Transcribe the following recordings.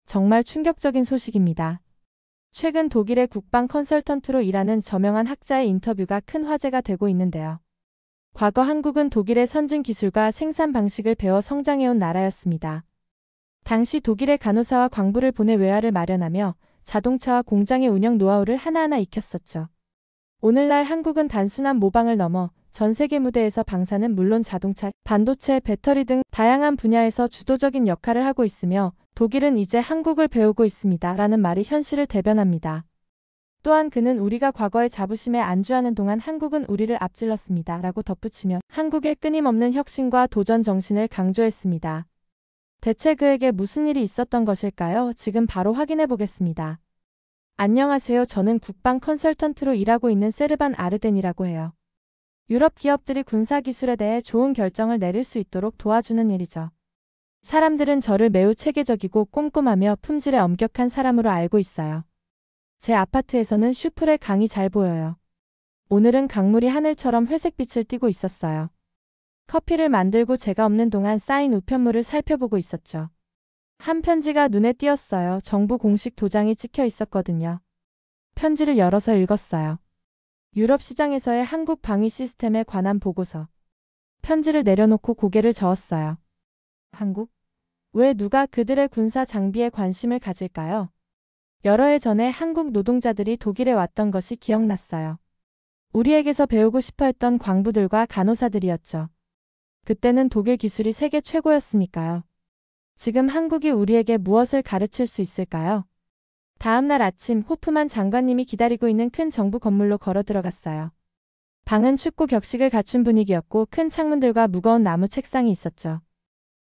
정말 충격적인 소식입니다. 최근 독일의 국방 컨설턴트로 일하는 저명한 학자의 인터뷰가 큰 화제가 되고 있는데요. 과거 한국은 독일의 선진 기술과 생산 방식을 배워 성장해온 나라였습니다. 당시 독일의 간호사와 광부를 보내 외화를 마련하며 자동차와 공장의 운영 노하우를 하나하나 익혔었죠. 오늘날 한국은 단순한 모방을 넘어 전 세계 무대에서 방사는 물론 자동차, 반도체, 배터리 등 다양한 분야에서 주도적인 역할을 하고 있으며 독일은 이제 한국을 배우고 있습니다. 라는 말이 현실을 대변합니다. 또한 그는 우리가 과거의 자부심에 안주하는 동안 한국은 우리를 앞질렀습니다. 라고 덧붙이며 한국의 끊임없는 혁신과 도전 정신을 강조했습니다. 대체 그에게 무슨 일이 있었던 것일까요? 지금 바로 확인해 보겠습니다. 안녕하세요. 저는 국방 컨설턴트로 일하고 있는 세르반 아르덴이라고 해요. 유럽 기업들이 군사기술에 대해 좋은 결정을 내릴 수 있도록 도와주는 일이죠. 사람들은 저를 매우 체계적이고 꼼꼼하며 품질에 엄격한 사람으로 알고 있어요. 제 아파트에서는 슈플의 강이 잘 보여요. 오늘은 강물이 하늘처럼 회색빛을 띠고 있었어요. 커피를 만들고 제가 없는 동안 쌓인 우편물을 살펴보고 있었죠. 한 편지가 눈에 띄었어요. 정부 공식 도장이 찍혀 있었거든요. 편지를 열어서 읽었어요. 유럽 시장에서의 한국 방위 시스템에 관한 보고서. 편지를 내려놓고 고개를 저었어요. 한국? 왜 누가 그들의 군사 장비에 관심을 가질까요? 여러 해 전에 한국 노동자들이 독일에 왔던 것이 기억났어요. 우리에게서 배우고 싶어 했던 광부들과 간호사들이었죠. 그때는 독일 기술이 세계 최고였으니까요. 지금 한국이 우리에게 무엇을 가르칠 수 있을까요? 다음 날 아침 호프만 장관님이 기다리고 있는 큰 정부 건물로 걸어 들어갔어요. 방은 춥고 격식을 갖춘 분위기였고 큰 창문들과 무거운 나무 책상이 있었죠.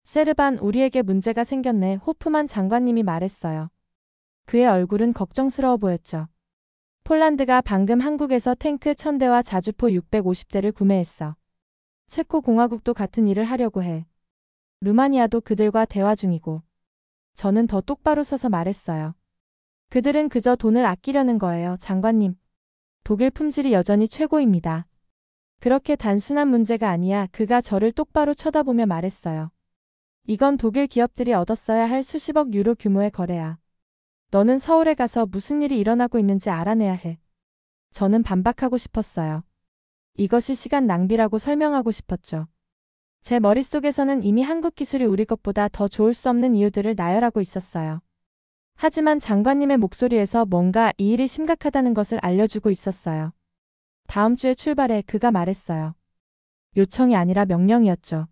세르반, 우리에게 문제가 생겼네. 호프만 장관님이 말했어요. 그의 얼굴은 걱정스러워 보였죠. 폴란드가 방금 한국에서 탱크 1000대와 자주포 650대를 구매했어. 체코 공화국도 같은 일을 하려고 해. 루마니아도 그들과 대화 중이고. 저는 더 똑바로 서서 말했어요. 그들은 그저 돈을 아끼려는 거예요, 장관님. 독일 품질이 여전히 최고입니다. 그렇게 단순한 문제가 아니야. 그가 저를 똑바로 쳐다보며 말했어요. 이건 독일 기업들이 얻었어야 할 수십억 유로 규모의 거래야. 너는 서울에 가서 무슨 일이 일어나고 있는지 알아내야 해. 저는 반박하고 싶었어요. 이것이 시간 낭비라고 설명하고 싶었죠. 제 머릿속에서는 이미 한국 기술이 우리 것보다 더 좋을 수 없는 이유들을 나열하고 있었어요. 하지만 장관님의 목소리에서 뭔가 이 일이 심각하다는 것을 알려주고 있었어요. 다음 주에 출발해. 그가 말했어요. 요청이 아니라 명령이었죠.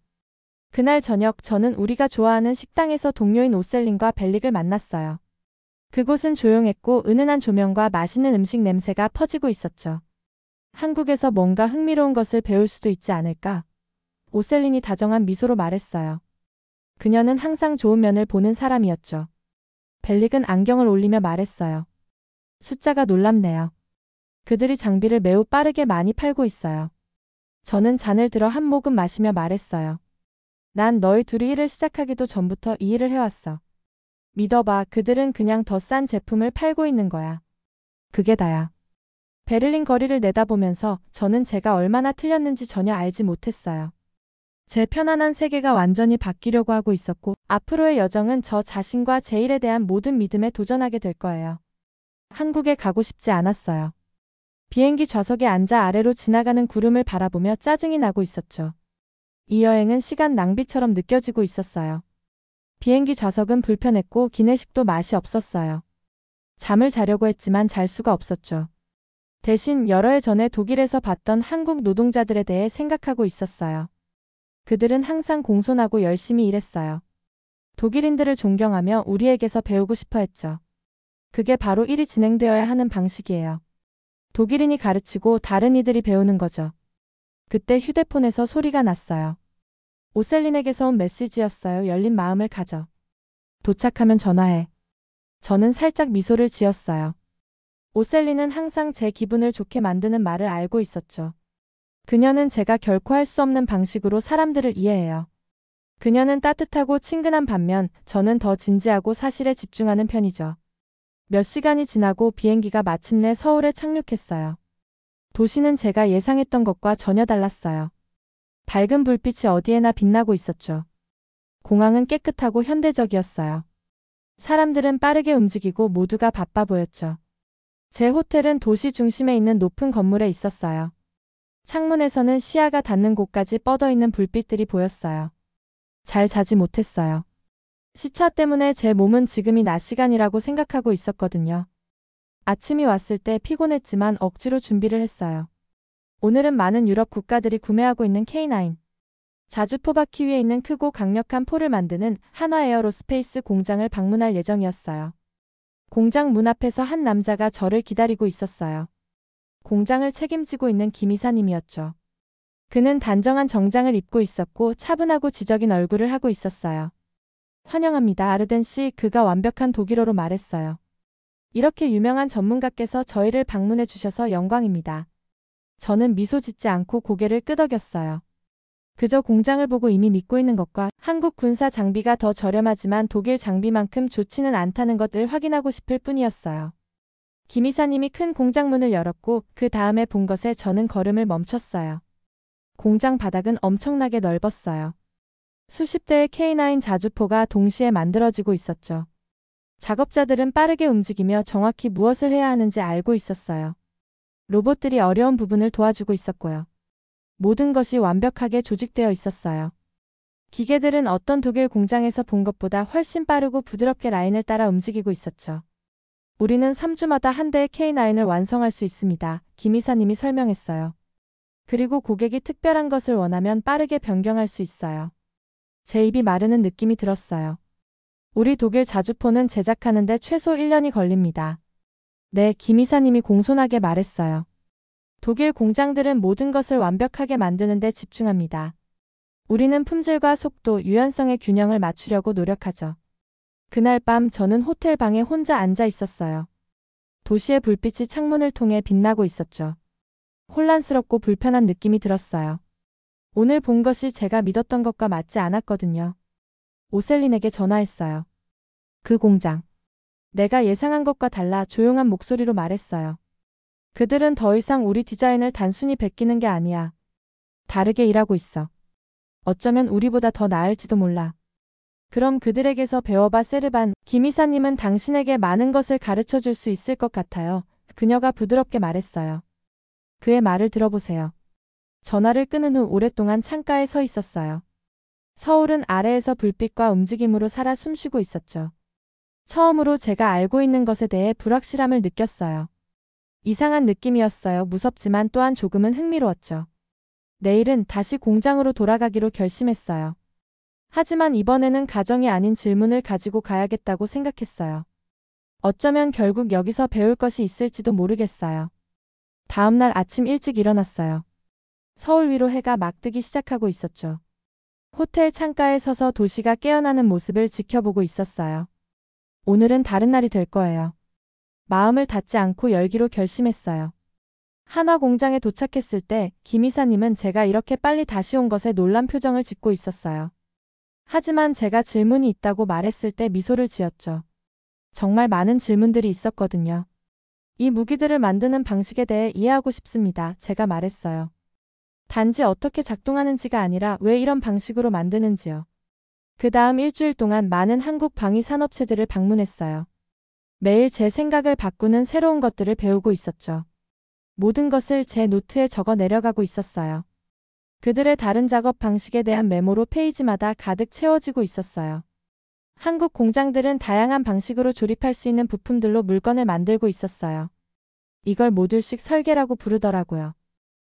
그날 저녁 저는 우리가 좋아하는 식당에서 동료인 오셀린과 벨릭을 만났어요. 그곳은 조용했고 은은한 조명과 맛있는 음식 냄새가 퍼지고 있었죠. 한국에서 뭔가 흥미로운 것을 배울 수도 있지 않을까? 오셀린이 다정한 미소로 말했어요. 그녀는 항상 좋은 면을 보는 사람이었죠. 벨릭은 안경을 올리며 말했어요. 숫자가 놀랍네요. 그들이 장비를 매우 빠르게 많이 팔고 있어요. 저는 잔을 들어 한 모금 마시며 말했어요. 난 너희 둘이 일을 시작하기도 전부터 이 일을 해왔어. 믿어봐. 그들은 그냥 더 싼 제품을 팔고 있는 거야. 그게 다야. 베를린 거리를 내다보면서 저는 제가 얼마나 틀렸는지 전혀 알지 못했어요. 제 편안한 세계가 완전히 바뀌려고 하고 있었고 앞으로의 여정은 저 자신과 제 일에 대한 모든 믿음에 도전하게 될 거예요. 한국에 가고 싶지 않았어요. 비행기 좌석에 앉아 아래로 지나가는 구름을 바라보며 짜증이 나고 있었죠. 이 여행은 시간 낭비처럼 느껴지고 있었어요. 비행기 좌석은 불편했고 기내식도 맛이 없었어요. 잠을 자려고 했지만 잘 수가 없었죠. 대신 여러 해 전에 독일에서 봤던 한국 노동자들에 대해 생각하고 있었어요. 그들은 항상 공손하고 열심히 일했어요. 독일인들을 존경하며 우리에게서 배우고 싶어 했죠. 그게 바로 일이 진행되어야 하는 방식이에요. 독일인이 가르치고 다른 이들이 배우는 거죠. 그때 휴대폰에서 소리가 났어요. 오셀린에게서 온 메시지였어요. 열린 마음을 가져. 도착하면 전화해. 저는 살짝 미소를 지었어요. 오셀린은 항상 제 기분을 좋게 만드는 말을 알고 있었죠. 그녀는 제가 결코 할 수 없는 방식으로 사람들을 이해해요. 그녀는 따뜻하고 친근한 반면 저는 더 진지하고 사실에 집중하는 편이죠. 몇 시간이 지나고 비행기가 마침내 서울에 착륙했어요. 도시는 제가 예상했던 것과 전혀 달랐어요. 밝은 불빛이 어디에나 빛나고 있었죠. 공항은 깨끗하고 현대적이었어요. 사람들은 빠르게 움직이고 모두가 바빠 보였죠. 제 호텔은 도시 중심에 있는 높은 건물에 있었어요. 창문에서는 시야가 닿는 곳까지 뻗어있는 불빛들이 보였어요. 잘 자지 못했어요. 시차 때문에 제 몸은 지금이 낮 시간이라고 생각하고 있었거든요. 아침이 왔을 때 피곤했지만 억지로 준비를 했어요. 오늘은 많은 유럽 국가들이 구매하고 있는 K9. 자주포바퀴 위에 있는 크고 강력한 포를 만드는 한화 에어로스페이스 공장을 방문할 예정이었어요. 공장 문 앞에서 한 남자가 저를 기다리고 있었어요. 공장을 책임지고 있는 김 이사님이었죠. 그는 단정한 정장을 입고 있었고 차분하고 지적인 얼굴을 하고 있었어요. 환영합니다, 아르덴 씨. 그가 완벽한 독일어로 말했어요. 이렇게 유명한 전문가께서 저희를 방문해 주셔서 영광입니다. 저는 미소 짓지 않고 고개를 끄덕였어요. 그저 공장을 보고 이미 믿고 있는 것과 한국 군사 장비가 더 저렴하지만 독일 장비만큼 좋지는 않다는 것을 확인하고 싶을 뿐이었어요. 김 이사님이 큰 공장 문을 열었고 그 다음에 본 것에 저는 걸음을 멈췄어요. 공장 바닥은 엄청나게 넓었어요. 수십 대의 K9 자주포가 동시에 만들어지고 있었죠. 작업자들은 빠르게 움직이며 정확히 무엇을 해야 하는지 알고 있었어요. 로봇들이 어려운 부분을 도와주고 있었고요. 모든 것이 완벽하게 조직되어 있었어요. 기계들은 어떤 독일 공장에서 본 것보다 훨씬 빠르고 부드럽게 라인을 따라 움직이고 있었죠. 우리는 3주마다 한 대의 K9을 완성할 수 있습니다. 김 이사님이 설명했어요. 그리고 고객이 특별한 것을 원하면 빠르게 변경할 수 있어요. 제 입이 마르는 느낌이 들었어요. 우리 독일 자주포는 제작하는데 최소 1년이 걸립니다. 네, 김 이사님이 공손하게 말했어요. 독일 공장들은 모든 것을 완벽하게 만드는 데 집중합니다. 우리는 품질과 속도, 유연성의 균형을 맞추려고 노력하죠. 그날 밤 저는 호텔 방에 혼자 앉아 있었어요. 도시의 불빛이 창문을 통해 빛나고 있었죠. 혼란스럽고 불편한 느낌이 들었어요. 오늘 본 것이 제가 믿었던 것과 맞지 않았거든요. 오셀린에게 전화했어요. 그 공장. 내가 예상한 것과 달라 조용한 목소리로 말했어요. 그들은 더 이상 우리 디자인을 단순히 베끼는 게 아니야. 다르게 일하고 있어. 어쩌면 우리보다 더 나을지도 몰라. 그럼 그들에게서 배워봐, 세르반. 김 이사님은 당신에게 많은 것을 가르쳐 줄 수 있을 것 같아요. 그녀가 부드럽게 말했어요. 그의 말을 들어보세요. 전화를 끊은 후 오랫동안 창가에 서 있었어요. 서울은 아래에서 불빛과 움직임으로 살아 숨쉬고 있었죠. 처음으로 제가 알고 있는 것에 대해 불확실함을 느꼈어요. 이상한 느낌이었어요. 무섭지만 또한 조금은 흥미로웠죠. 내일은 다시 공장으로 돌아가기로 결심했어요. 하지만 이번에는 가정이 아닌 질문을 가지고 가야겠다고 생각했어요. 어쩌면 결국 여기서 배울 것이 있을지도 모르겠어요. 다음 날 아침 일찍 일어났어요. 서울 위로 해가 막 뜨기 시작하고 있었죠. 호텔 창가에 서서 도시가 깨어나는 모습을 지켜보고 있었어요. 오늘은 다른 날이 될 거예요. 마음을 닫지 않고 열기로 결심했어요. 한화 공장에 도착했을 때 김 이사님은 제가 이렇게 빨리 다시 온 것에 놀란 표정을 짓고 있었어요. 하지만 제가 질문이 있다고 말했을 때 미소를 지었죠. 정말 많은 질문들이 있었거든요. 이 무기들을 만드는 방식에 대해 이해하고 싶습니다. 제가 말했어요. 단지 어떻게 작동하는지가 아니라 왜 이런 방식으로 만드는지요. 그 다음 일주일 동안 많은 한국 방위 산업체들을 방문했어요. 매일 제 생각을 바꾸는 새로운 것들을 배우고 있었죠. 모든 것을 제 노트에 적어 내려가고 있었어요. 그들의 다른 작업 방식에 대한 메모로 페이지마다 가득 채워지고 있었어요. 한국 공장들은 다양한 방식으로 조립할 수 있는 부품들로 물건을 만들고 있었어요. 이걸 모듈식 설계라고 부르더라고요.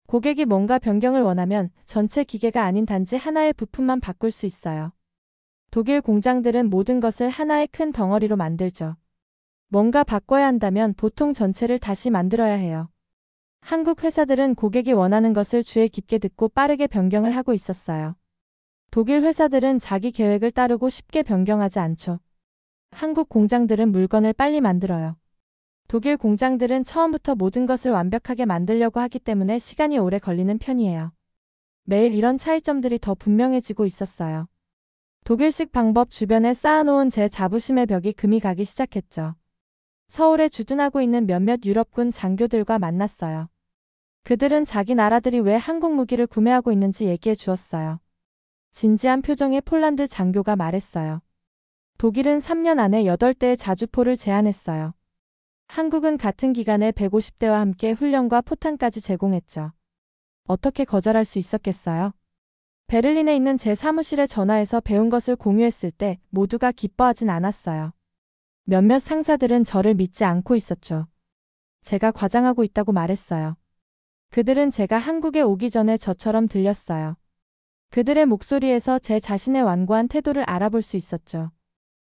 고객이 뭔가 변경을 원하면 전체 기계가 아닌 단지 하나의 부품만 바꿀 수 있어요. 독일 공장들은 모든 것을 하나의 큰 덩어리로 만들죠. 뭔가 바꿔야 한다면 보통 전체를 다시 만들어야 해요. 한국 회사들은 고객이 원하는 것을 주의 깊게 듣고 빠르게 변경을 하고 있었어요. 독일 회사들은 자기 계획을 따르고 쉽게 변경하지 않죠. 한국 공장들은 물건을 빨리 만들어요. 독일 공장들은 처음부터 모든 것을 완벽하게 만들려고 하기 때문에 시간이 오래 걸리는 편이에요. 매일 이런 차이점들이 더 분명해지고 있었어요. 독일식 방법 주변에 쌓아놓은 제 자부심의 벽이 금이 가기 시작했죠. 서울에 주둔하고 있는 몇몇 유럽군 장교들과 만났어요. 그들은 자기 나라들이 왜 한국 무기를 구매하고 있는지 얘기해 주었어요. 진지한 표정의 폴란드 장교가 말했어요. 독일은 3년 안에 8대의 자주포를 제안했어요. 한국은 같은 기간에 150대와 함께 훈련과 포탄까지 제공했죠. 어떻게 거절할 수 있었겠어요? 베를린에 있는 제 사무실에 전화해서 배운 것을 공유했을 때 모두가 기뻐하진 않았어요. 몇몇 상사들은 저를 믿지 않고 있었죠. 제가 과장하고 있다고 말했어요. 그들은 제가 한국에 오기 전에 저처럼 들렸어요. 그들의 목소리에서 제 자신의 완고한 태도를 알아볼 수 있었죠.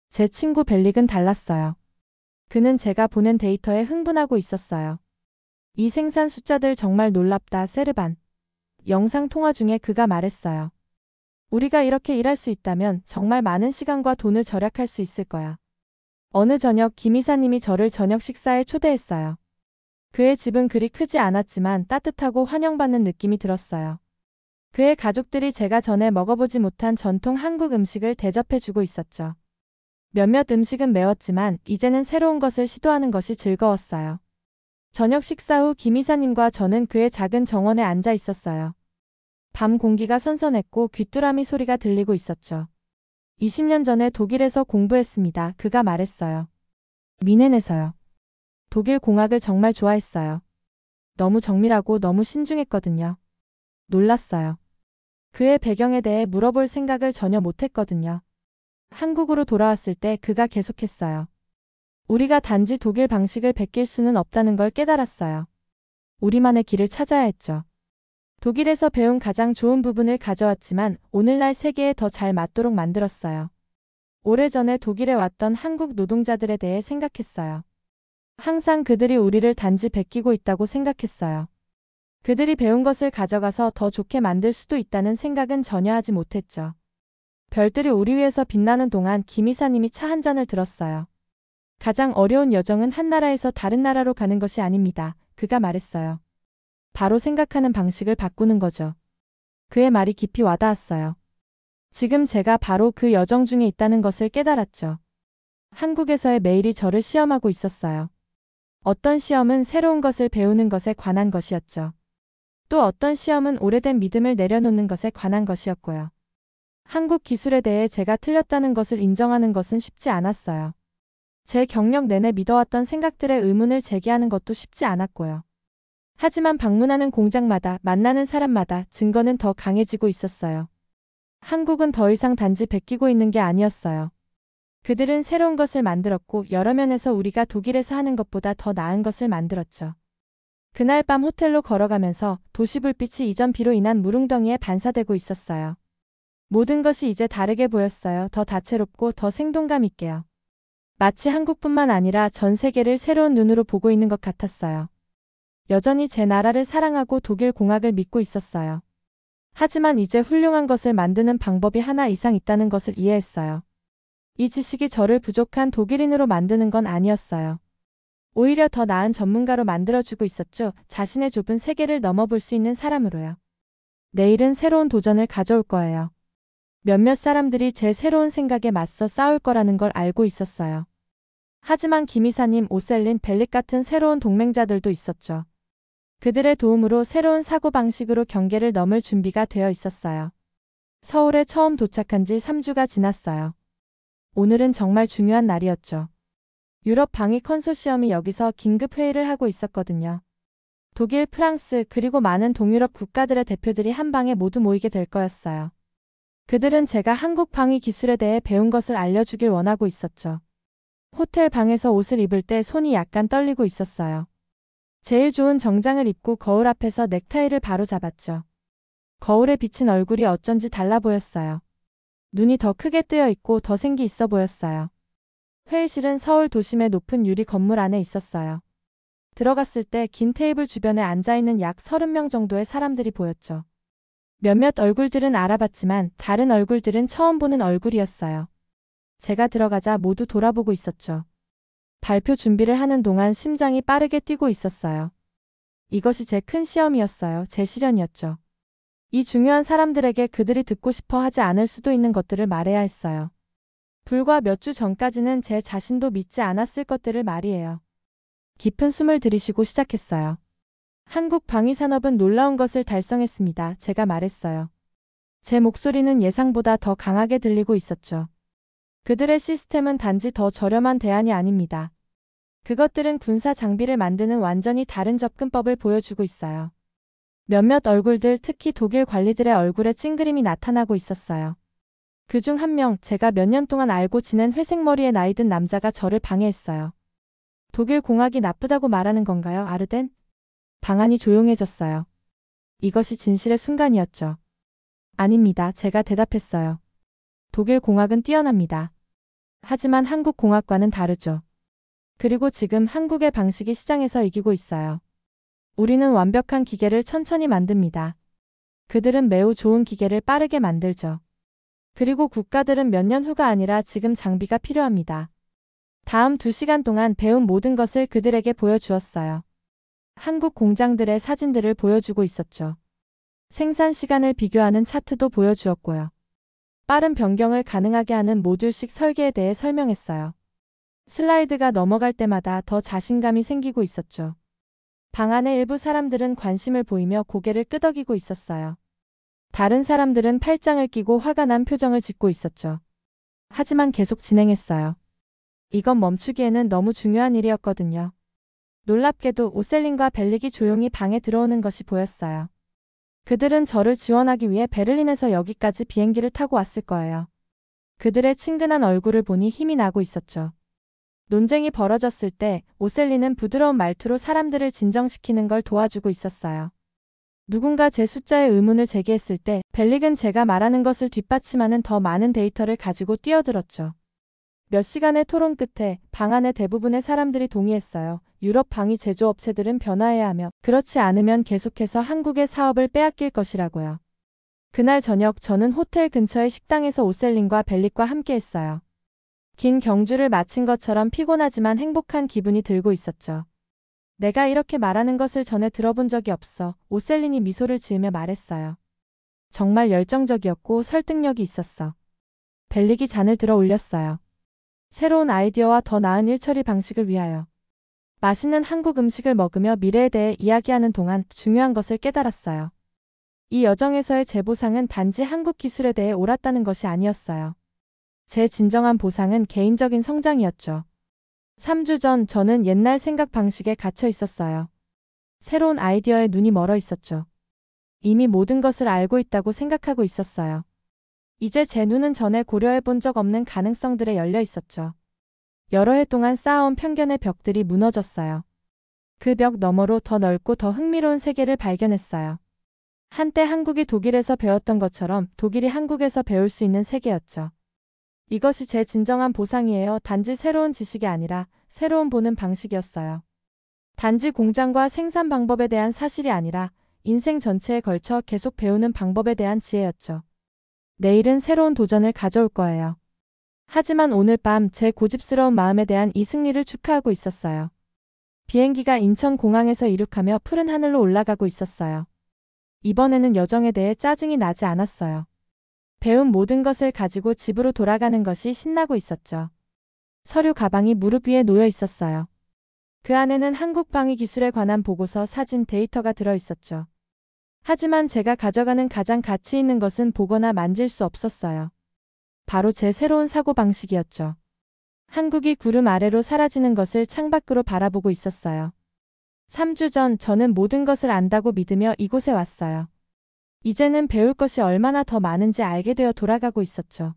제 친구 벨릭은 달랐어요. 그는 제가 보낸 데이터에 흥분하고 있었어요. 이 생산 숫자들 정말 놀랍다, 세르반. 영상 통화 중에 그가 말했어요. 우리가 이렇게 일할 수 있다면 정말 많은 시간과 돈을 절약할 수 있을 거야. 어느 저녁 김 이사님이 저를 저녁 식사에 초대했어요. 그의 집은 그리 크지 않았지만 따뜻하고 환영받는 느낌이 들었어요. 그의 가족들이 제가 전에 먹어보지 못한 전통 한국 음식을 대접해주고 있었죠. 몇몇 음식은 매웠지만 이제는 새로운 것을 시도하는 것이 즐거웠어요. 저녁 식사 후 김 이사님과 저는 그의 작은 정원에 앉아 있었어요. 밤 공기가 선선했고 귀뚜라미 소리가 들리고 있었죠. 20년 전에 독일에서 공부했습니다. 그가 말했어요. 미넨에서요. 독일 공학을 정말 좋아했어요. 너무 정밀하고 너무 신중했거든요. 놀랐어요. 그의 배경에 대해 물어볼 생각을 전혀 못했거든요. 한국으로 돌아왔을 때 그가 계속했어요. 우리가 단지 독일 방식을 베낄 수는 없다는 걸 깨달았어요. 우리만의 길을 찾아야 했죠. 독일에서 배운 가장 좋은 부분을 가져왔지만 오늘날 세계에 더 잘 맞도록 만들었어요. 오래전에 독일에 왔던 한국 노동자들에 대해 생각했어요. 항상 그들이 우리를 단지 베끼고 있다고 생각했어요. 그들이 배운 것을 가져가서 더 좋게 만들 수도 있다는 생각은 전혀 하지 못했죠. 별들이 우리 위에서 빛나는 동안 김 이사님이 차 한 잔을 들었어요. 가장 어려운 여정은 한 나라에서 다른 나라로 가는 것이 아닙니다. 그가 말했어요. 바로 생각하는 방식을 바꾸는 거죠. 그의 말이 깊이 와닿았어요. 지금 제가 바로 그 여정 중에 있다는 것을 깨달았죠. 한국에서의 매일이 저를 시험하고 있었어요. 어떤 시험은 새로운 것을 배우는 것에 관한 것이었죠. 또 어떤 시험은 오래된 믿음을 내려놓는 것에 관한 것이었고요. 한국 기술에 대해 제가 틀렸다는 것을 인정하는 것은 쉽지 않았어요. 제 경력 내내 믿어왔던 생각들의 의문을 제기하는 것도 쉽지 않았고요. 하지만 방문하는 공장마다 만나는 사람마다 증거는 더 강해지고 있었어요. 한국은 더 이상 단지 베끼고 있는 게 아니었어요. 그들은 새로운 것을 만들었고 여러 면에서 우리가 독일에서 하는 것보다 더 나은 것을 만들었죠. 그날 밤 호텔로 걸어가면서 도시불빛이 이전 비로 인한 무릉덩이에 반사되고 있었어요. 모든 것이 이제 다르게 보였어요. 더 다채롭고 더 생동감 있게요. 마치 한국뿐만 아니라 전 세계를 새로운 눈으로 보고 있는 것 같았어요. 여전히 제 나라를 사랑하고 독일 공학을 믿고 있었어요. 하지만 이제 훌륭한 것을 만드는 방법이 하나 이상 있다는 것을 이해했어요. 이 지식이 저를 부족한 독일인으로 만드는 건 아니었어요. 오히려 더 나은 전문가로 만들어주고 있었죠. 자신의 좁은 세계를 넘어볼 수 있는 사람으로요. 내일은 새로운 도전을 가져올 거예요. 몇몇 사람들이 제 새로운 생각에 맞서 싸울 거라는 걸 알고 있었어요. 하지만 김 이사님, 오셀린, 벨릭 같은 새로운 동맹자들도 있었죠. 그들의 도움으로 새로운 사고방식으로 경계를 넘을 준비가 되어 있었어요. 서울에 처음 도착한 지 3주가 지났어요. 오늘은 정말 중요한 날이었죠. 유럽 방위 컨소시엄이 여기서 긴급 회의를 하고 있었거든요. 독일, 프랑스, 그리고 많은 동유럽 국가들의 대표들이 한 방에 모두 모이게 될 거였어요. 그들은 제가 한국 방위 기술에 대해 배운 것을 알려주길 원하고 있었죠. 호텔 방에서 옷을 입을 때 손이 약간 떨리고 있었어요. 제일 좋은 정장을 입고 거울 앞에서 넥타이를 바로 잡았죠. 거울에 비친 얼굴이 어쩐지 달라 보였어요. 눈이 더 크게 뜨여 있고 더 생기 있어 보였어요. 회의실은 서울 도심의 높은 유리 건물 안에 있었어요. 들어갔을 때 긴 테이블 주변에 앉아있는 약 30명 정도의 사람들이 보였죠. 몇몇 얼굴들은 알아봤지만 다른 얼굴들은 처음 보는 얼굴이었어요. 제가 들어가자 모두 돌아보고 있었죠. 발표 준비를 하는 동안 심장이 빠르게 뛰고 있었어요. 이것이 제 큰 시험이었어요. 제 시련이었죠. 이 중요한 사람들에게 그들이 듣고 싶어 하지 않을 수도 있는 것들을 말해야 했어요. 불과 몇 주 전까지는 제 자신도 믿지 않았을 것들을 말이에요. 깊은 숨을 들이쉬고 시작했어요. 한국 방위산업은 놀라운 것을 달성했습니다. 제가 말했어요. 제 목소리는 예상보다 더 강하게 들리고 있었죠. 그들의 시스템은 단지 더 저렴한 대안이 아닙니다. 그것들은 군사 장비를 만드는 완전히 다른 접근법을 보여주고 있어요. 몇몇 얼굴들, 특히 독일 관리들의 얼굴에 찡그림이 나타나고 있었어요. 그중 한 명, 제가 몇 년 동안 알고 지낸 회색머리의 나이든 남자가 저를 방해했어요. 독일 공학이 나쁘다고 말하는 건가요, 아르덴? 방안이 조용해졌어요. 이것이 진실의 순간이었죠. 아닙니다. 제가 대답했어요. 독일 공학은 뛰어납니다. 하지만 한국 공학과는 다르죠. 그리고 지금 한국의 방식이 시장에서 이기고 있어요. 우리는 완벽한 기계를 천천히 만듭니다. 그들은 매우 좋은 기계를 빠르게 만들죠. 그리고 국가들은 몇 년 후가 아니라 지금 장비가 필요합니다. 다음 2시간 동안 배운 모든 것을 그들에게 보여주었어요. 한국 공장들의 사진들을 보여주고 있었죠. 생산 시간을 비교하는 차트도 보여주었고요. 빠른 변경을 가능하게 하는 모듈식 설계에 대해 설명했어요. 슬라이드가 넘어갈 때마다 더 자신감이 생기고 있었죠. 방 안의 일부 사람들은 관심을 보이며 고개를 끄덕이고 있었어요. 다른 사람들은 팔짱을 끼고 화가 난 표정을 짓고 있었죠. 하지만 계속 진행했어요. 이건 멈추기에는 너무 중요한 일이었거든요. 놀랍게도 오셀린과 벨릭이 조용히 방에 들어오는 것이 보였어요. 그들은 저를 지원하기 위해 베를린에서 여기까지 비행기를 타고 왔을 거예요. 그들의 친근한 얼굴을 보니 힘이 나고 있었죠. 논쟁이 벌어졌을 때 오셀린은 부드러운 말투로 사람들을 진정시키는 걸 도와주고 있었어요. 누군가 제 숫자에 의문을 제기했을 때 벨릭은 제가 말하는 것을 뒷받침하는 더 많은 데이터를 가지고 뛰어들었죠. 몇 시간의 토론 끝에 방 안의 대부분의 사람들이 동의했어요. 유럽 방위 제조업체들은 변화해야 하며 그렇지 않으면 계속해서 한국의 사업을 빼앗길 것이라고요. 그날 저녁 저는 호텔 근처의 식당에서 오셀린과 벨릭과 함께했어요. 긴 경주를 마친 것처럼 피곤하지만 행복한 기분이 들고 있었죠. 내가 이렇게 말하는 것을 전에 들어본 적이 없어. 오셀린이 미소를 지으며 말했어요. 정말 열정적이었고 설득력이 있었어. 벨릭이 잔을 들어 올렸어요. 새로운 아이디어와 더 나은 일처리 방식을 위하여. 맛있는 한국 음식을 먹으며 미래에 대해 이야기하는 동안 중요한 것을 깨달았어요. 이 여정에서의 제 보상은 단지 한국 기술에 대해 옳았다는 것이 아니었어요. 제 진정한 보상은 개인적인 성장이었죠. 3주 전 저는 옛날 생각 방식에 갇혀 있었어요. 새로운 아이디어에 눈이 멀어 있었죠. 이미 모든 것을 알고 있다고 생각하고 있었어요. 이제 제 눈은 전에 고려해 본 적 없는 가능성들에 열려 있었죠. 여러 해 동안 쌓아온 편견의 벽들이 무너졌어요. 그 벽 너머로 더 넓고 더 흥미로운 세계를 발견했어요. 한때 한국이 독일에서 배웠던 것처럼 독일이 한국에서 배울 수 있는 세계였죠. 이것이 제 진정한 보상이에요. 단지 새로운 지식이 아니라 새로운 보는 방식이었어요. 단지 공장과 생산 방법에 대한 사실이 아니라 인생 전체에 걸쳐 계속 배우는 방법에 대한 지혜였죠. 내일은 새로운 도전을 가져올 거예요. 하지만 오늘 밤 제 고집스러운 마음에 대한 이 승리를 축하하고 있었어요. 비행기가 인천공항에서 이륙하며 푸른 하늘로 올라가고 있었어요. 이번에는 여정에 대해 짜증이 나지 않았어요. 배운 모든 것을 가지고 집으로 돌아가는 것이 신나고 있었죠. 서류 가방이 무릎 위에 놓여 있었어요. 그 안에는 한국 방위 기술에 관한 보고서, 사진, 데이터가 들어 있었죠. 하지만 제가 가져가는 가장 가치 있는 것은 보거나 만질 수 없었어요. 바로 제 새로운 사고방식이었죠. 한국이 구름 아래로 사라지는 것을 창밖으로 바라보고 있었어요. 3주 전 저는 모든 것을 안다고 믿으며 이곳에 왔어요. 이제는 배울 것이 얼마나 더 많은지 알게 되어 돌아가고 있었죠.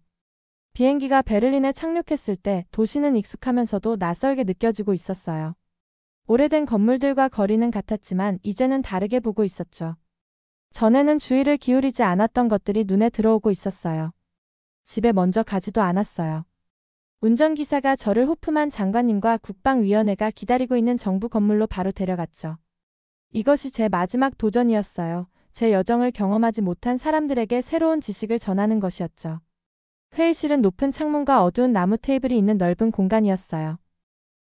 비행기가 베를린에 착륙했을 때 도시는 익숙하면서도 낯설게 느껴지고 있었어요. 오래된 건물들과 거리는 같았지만 이제는 다르게 보고 있었죠. 전에는 주의를 기울이지 않았던 것들이 눈에 들어오고 있었어요. 집에 먼저 가지도 않았어요. 운전기사가 저를 호프만 장관님과 국방위원회가 기다리고 있는 정부 건물로 바로 데려갔죠. 이것이 제 마지막 도전이었어요. 제 여정을 경험하지 못한 사람들에게 새로운 지식을 전하는 것이었죠. 회의실은 높은 창문과 어두운 나무 테이블이 있는 넓은 공간이었어요.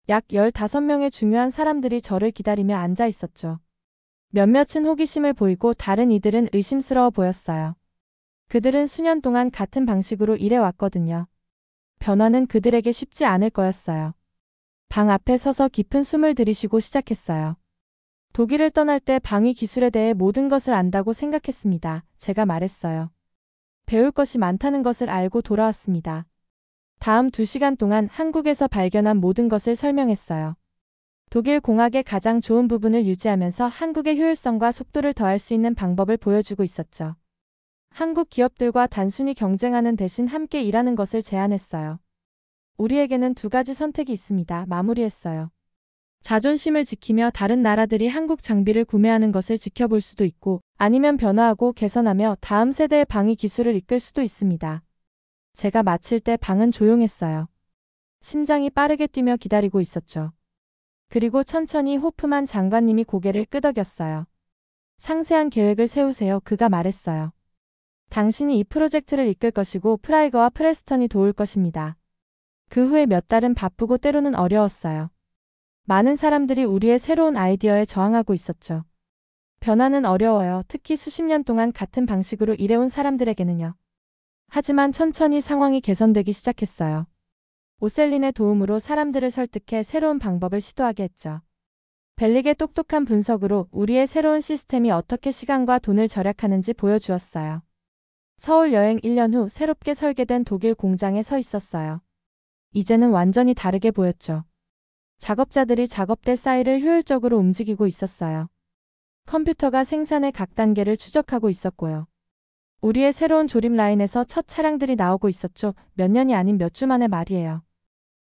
약 15명의 중요한 사람들이 저를 기다리며 앉아 있었죠. 몇몇은 호기심을 보이고 다른 이들은 의심스러워 보였어요. 그들은 수년 동안 같은 방식으로 일해왔거든요. 변화는 그들에게 쉽지 않을 거였어요. 방 앞에 서서 깊은 숨을 들이쉬고 시작했어요. 독일을 떠날 때 방위 기술에 대해 모든 것을 안다고 생각했습니다. 제가 말했어요. 배울 것이 많다는 것을 알고 돌아왔습니다. 다음 2시간 동안 한국에서 발견한 모든 것을 설명했어요. 독일 공학의 가장 좋은 부분을 유지하면서 한국의 효율성과 속도를 더할 수 있는 방법을 보여주고 있었죠. 한국 기업들과 단순히 경쟁하는 대신 함께 일하는 것을 제안했어요. 우리에게는 2가지 선택이 있습니다. 마무리했어요. 자존심을 지키며 다른 나라들이 한국 장비를 구매하는 것을 지켜볼 수도 있고, 아니면 변화하고 개선하며 다음 세대의 방위 기술을 이끌 수도 있습니다. 제가 마칠 때 방은 조용했어요. 심장이 빠르게 뛰며 기다리고 있었죠. 그리고 천천히 호프만 장관님이 고개를 끄덕였어요. 상세한 계획을 세우세요. 그가 말했어요. 당신이 이 프로젝트를 이끌 것이고 프라이거와 프레스턴이 도울 것입니다. 그 후에 몇 달은 바쁘고 때로는 어려웠어요. 많은 사람들이 우리의 새로운 아이디어에 저항하고 있었죠. 변화는 어려워요. 특히 수십 년 동안 같은 방식으로 일해온 사람들에게는요. 하지만 천천히 상황이 개선되기 시작했어요. 오셀린의 도움으로 사람들을 설득해 새로운 방법을 시도하게 했죠. 벨릭의 똑똑한 분석으로 우리의 새로운 시스템이 어떻게 시간과 돈을 절약하는지 보여주었어요. 서울 여행 1년 후 새롭게 설계된 독일 공장에 서 있었어요. 이제는 완전히 다르게 보였죠. 작업자들이 작업대 사이를 효율적으로 움직이고 있었어요. 컴퓨터가 생산의 각 단계를 추적하고 있었고요. 우리의 새로운 조립 라인에서 첫 차량들이 나오고 있었죠. 몇 년이 아닌 몇 주 만의 말이에요.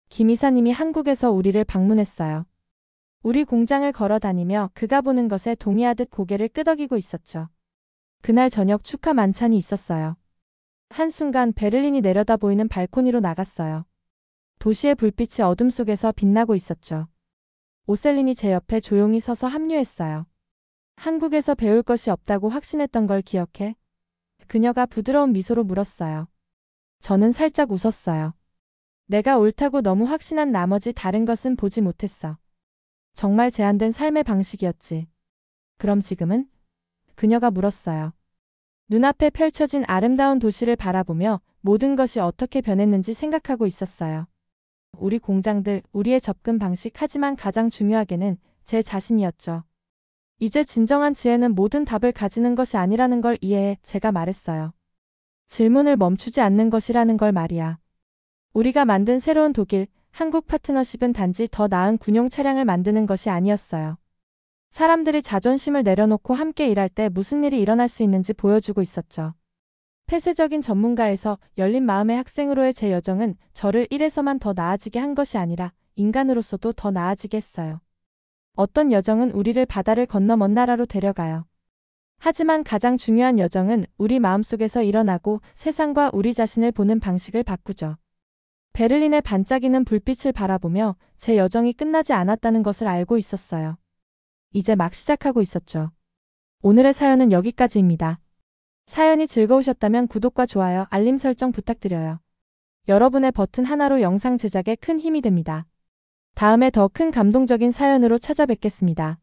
김 이사님이 한국에서 우리를 방문했어요. 우리 공장을 걸어 다니며 그가 보는 것에 동의하듯 고개를 끄덕이고 있었죠. 그날 저녁 축하 만찬이 있었어요. 한순간 베를린이 내려다 보이는 발코니로 나갔어요. 도시의 불빛이 어둠 속에서 빛나고 있었죠. 오셀린이 제 옆에 조용히 서서 합류했어요. 한국에서 배울 것이 없다고 확신했던 걸 기억해? 그녀가 부드러운 미소로 물었어요. 저는 살짝 웃었어요. 내가 옳다고 너무 확신한 나머지 다른 것은 보지 못했어. 정말 제한된 삶의 방식이었지. 그럼 지금은? 그녀가 물었어요. 눈앞에 펼쳐진 아름다운 도시를 바라보며 모든 것이 어떻게 변했는지 생각하고 있었어요. 우리 공장들, 우리의 접근 방식, 하지만 가장 중요하게는 제 자신이었죠. 이제 진정한 지혜는 모든 답을 가지는 것이 아니라는 걸 이해해. 제가 말했어요. 질문을 멈추지 않는 것이라는 걸 말이야. 우리가 만든 새로운 독일, 한국 파트너십은 단지 더 나은 군용 차량을 만드는 것이 아니었어요. 사람들이 자존심을 내려놓고 함께 일할 때 무슨 일이 일어날 수 있는지 보여주고 있었죠. 폐쇄적인 전문가에서 열린 마음의 학생으로의 제 여정은 저를 일에서만 더 나아지게 한 것이 아니라 인간으로서도 더 나아지게 했어요. 어떤 여정은 우리를 바다를 건너 먼 나라로 데려가요. 하지만 가장 중요한 여정은 우리 마음속에서 일어나고 세상과 우리 자신을 보는 방식을 바꾸죠. 베를린의 반짝이는 불빛을 바라보며 제 여정이 끝나지 않았다는 것을 알고 있었어요. 이제 막 시작하고 있었죠. 오늘의 사연은 여기까지입니다. 사연이 즐거우셨다면 구독과 좋아요, 알림 설정 부탁드려요. 여러분의 버튼 하나로 영상 제작에 큰 힘이 됩니다. 다음에 더 큰 감동적인 사연으로 찾아뵙겠습니다.